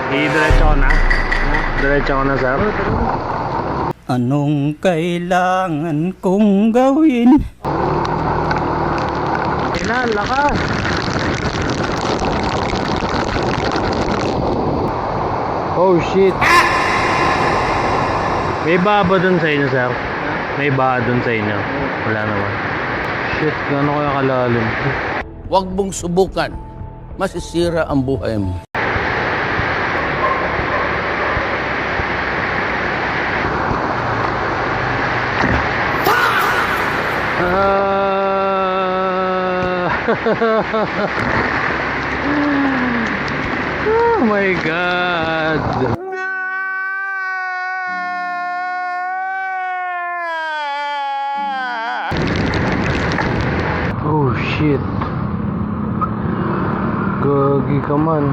Diretso ko na. Diretso ko na, sir. Anong kailangan kong gawin? Kailan, lakas. Oh shit. May baba dun sa inyo, sir? May baba dun sa inyo? Wala naman. Shit, gano'n kaya kalalim to? Huwag mong subukan. Masisira ang buhay mo. Oh my God. Oh shit. Gagi ka man.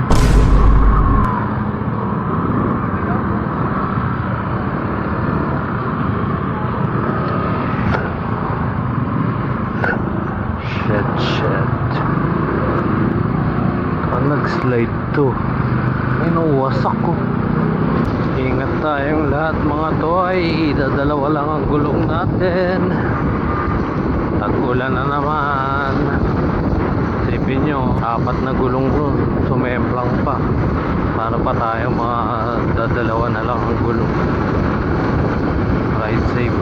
Shit. Nag-slide to. Ay, nawasak ko. Ingat tayong lahat mga toy. Dadalawa lang ang gulong natin. Tag-ulan na naman. Isipin nyo, 4 na gulong ko. Sumemplang pa. Para pa tayo mga dadalawa na lang ang gulong. Ride safe.